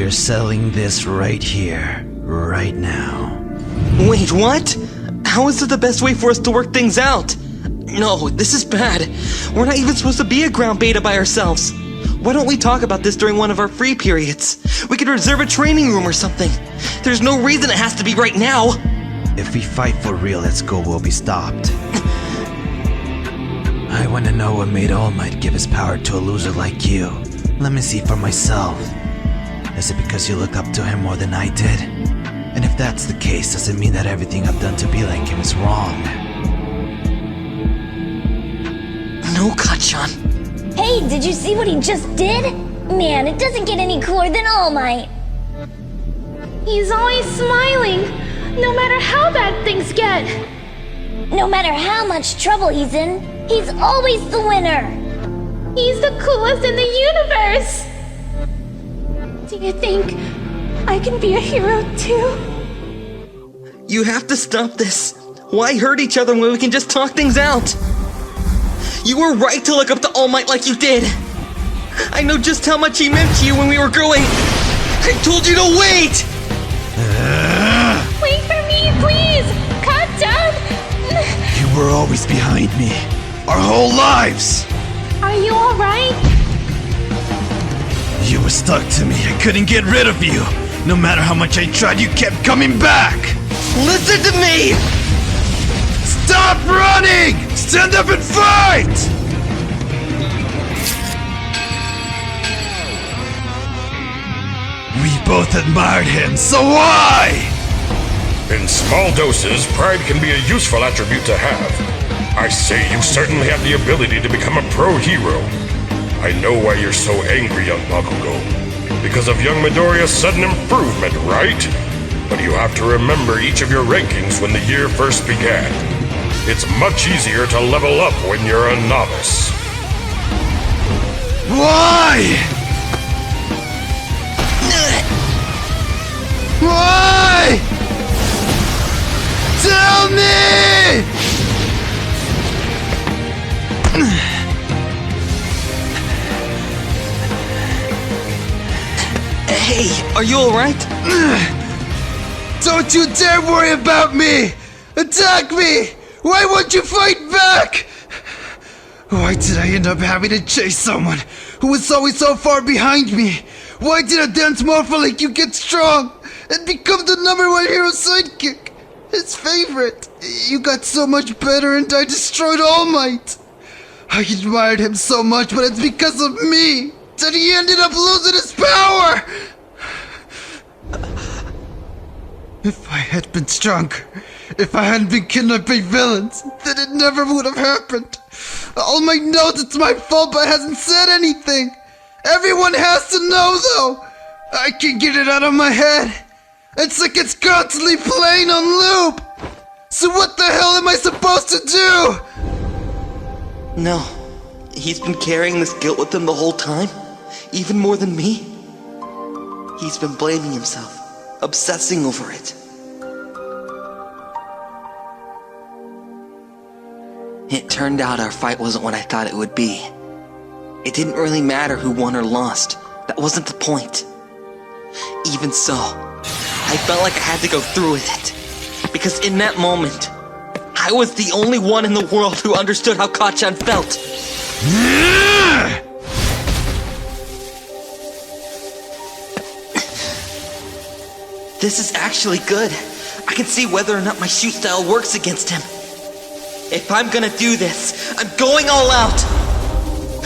We're settling this right here, right now. Wait, what? How is it the best way for us to work things out? No, this is bad. We're not even supposed to be a ground beta by ourselves. Why don't we talk about this during one of our free periods? We could reserve a training room or something. There's no reason it has to be right now. If we fight for real, let's go, we'll be stopped. I want to know what made All Might give his power to a loser like you. Let me see for myself. Is it because you looked up to him more than I did? And if that's the case, does it mean that everything I've done to be like him is wrong? No, Kachan. Hey, did you see what he just did? Man, it doesn't get any cooler than All Might. He's always smiling, no matter how bad things get. No matter how much trouble he's in, he's always the winner. He's the coolest in the universe. Do you think I can be a hero too? You have to stop this. Why hurt each other when we can just talk things out? You were right to look up to All Might like you did. I know just how much he meant to you when we were growing. I told you to wait! Wait for me, please! Cut down! You were always behind me. Our whole lives! Are you alright? You were stuck to me. I couldn't get rid of you. No matter how much I tried, you kept coming back! Listen to me! Stop running! Stand up and fight! We both admired him, so why? In small doses, pride can be a useful attribute to have. I say you certainly have the ability to become a pro hero. I know why you're so angry, young Bakugo. Because of young Midoriya's sudden improvement, right? But you have to remember each of your rankings when the year first began. It's much easier to level up when you're a novice. Why? Why? Tell me! Hey, are you alright? Don't you dare worry about me! Attack me! Why won't you fight back? Why did I end up having to chase someone who was always so far behind me? Why did a dance morpho like you get strong and become the #1 hero sidekick? His favorite. You got so much better and I destroyed All Might. I admired him so much, but it's because of me that he ended up losing his power! If I had been stronger, if I hadn't been kidnapped by villains, then it never would have happened. All Might knows it's my fault but hasn't said anything. Everyone has to know though. I can't get it out of my head. It's like it's constantly playing on loop. So what the hell am I supposed to do? No. He's been carrying this guilt with him the whole time. Even more than me. He's been blaming himself. Obsessing over it. It turned out our fight wasn't what I thought it would be. It didn't really matter who won or lost. That wasn't the point. Even so, I felt like I had to go through with it. Because in that moment, I was the only one in the world who understood how Kachan felt. This is actually good. I can see whether or not my shoot style works against him. If I'm gonna do this, I'm going all out.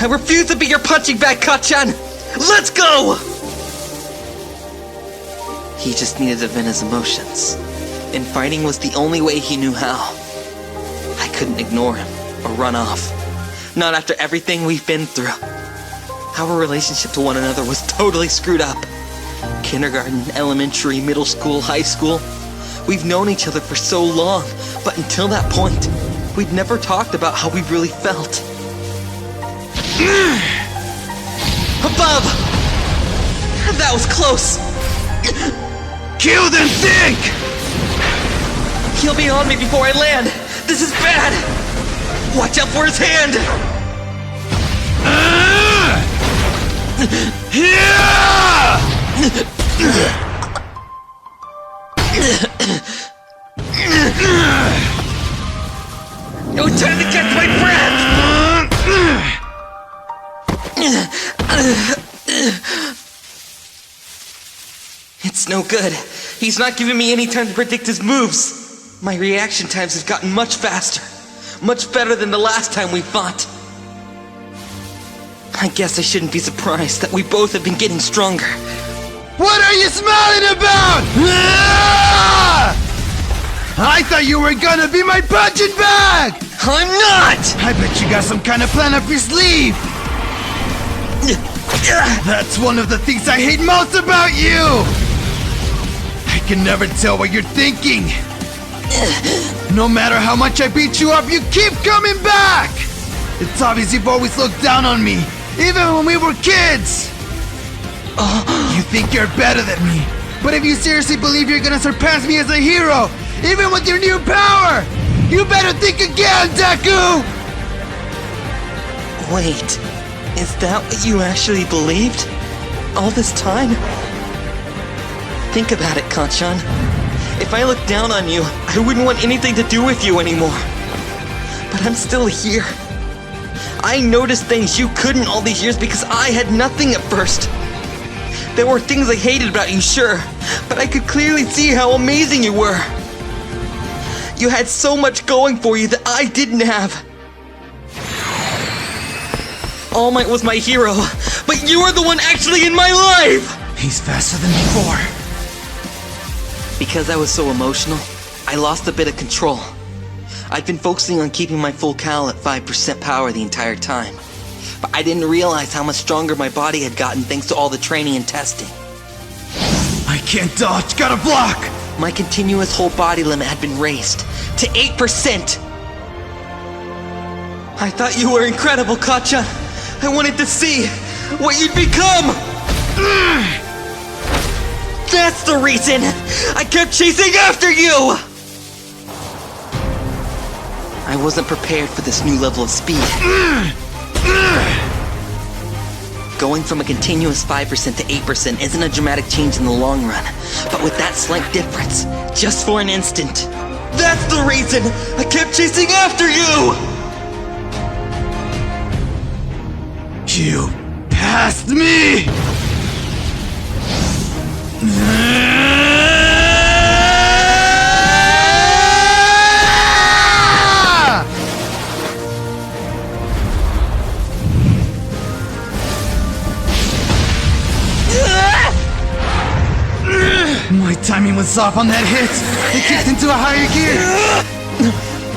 I refuse to be your punching bag, Kachan. Let's go! He just needed to vent his emotions. And fighting was the only way he knew how. I couldn't ignore him or run off. Not after everything we've been through. Our relationship to one another was totally screwed up. Kindergarten, elementary, middle school, high school. We've known each other for so long, but until that point, we'd never talked about how we really felt. Above! That was close! Kill then think! He'll be on me before I land! This is bad! Watch out for his hand! No time to catch my breath! It's no good. He's not giving me any time to predict his moves. My reaction times have gotten much faster. Much better than the last time we fought. I guess I shouldn't be surprised that we both have been getting stronger. What are you smiling about? I thought you were gonna be my punching bag! I'm not! I bet you got some kind of plan up your sleeve! That's one of the things I hate most about you! I can never tell what you're thinking! No matter how much I beat you up, you keep coming back! It's obvious you've always looked down on me, even when we were kids! You think you're better than me, but if you seriously believe you're gonna surpass me as a hero, even with your new power, you better think again, Deku! Wait, is that what you actually believed? All this time? Think about it, Kacchan. If I looked down on you, I wouldn't want anything to do with you anymore. But I'm still here. I noticed things you couldn't all these years because I had nothing at first. There were things I hated about you, sure, but I could clearly see how amazing you were. You had so much going for you that I didn't have. All Might was my hero, but you are the one actually in my life! He's faster than before. Because I was so emotional, I lost a bit of control. I'd been focusing on keeping my full cal at 5% power the entire time. But I didn't realize how much stronger my body had gotten thanks to all the training and testing. I can't dodge, gotta block! My continuous whole body limit had been raised to 8%! I thought you were incredible, Kacchan! I wanted to see what you'd become! That's the reason! I kept chasing after you! I wasn't prepared for this new level of speed. Going from a continuous 5% to 8% isn't a dramatic change in the long run, but with that slight difference, just for an instant, that's the reason I kept chasing after you! You passed me! My timing was off on that hit. It kicked into a higher gear.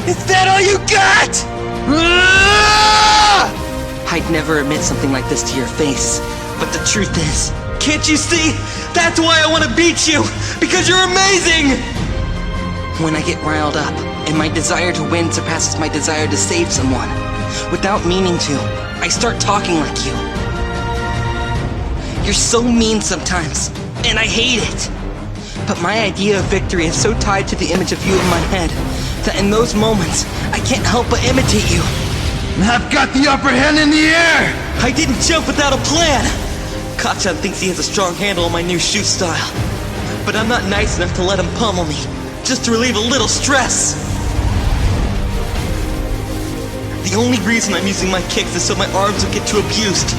Is that all you got? I'd never admit something like this to your face, but the truth is, can't you see? That's why I want to beat you, because you're amazing! When I get riled up, and my desire to win surpasses my desire to save someone, without meaning to, I start talking like you. You're so mean sometimes, and I hate it. But my idea of victory is so tied to the image of you in my head, that in those moments, I can't help but imitate you. I've got the upper hand in the air! I didn't jump without a plan! Kacchan thinks he has a strong handle on my new shoot style. But I'm not nice enough to let him pummel me, just to relieve a little stress. The only reason I'm using my kicks is so my arms don't get too abused.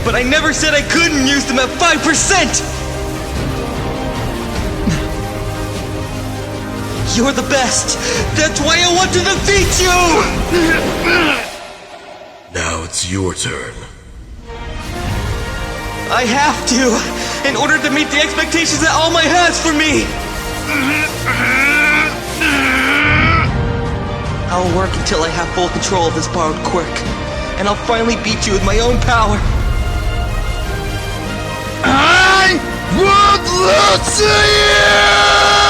But I never said I couldn't use them at 5%! You're the best! That's why I want to defeat you! Now it's your turn. I have to, in order to meet the expectations that All Might has for me! I'll work until I have full control of this borrowed quirk, and I'll finally beat you with my own power. I won't lose to you!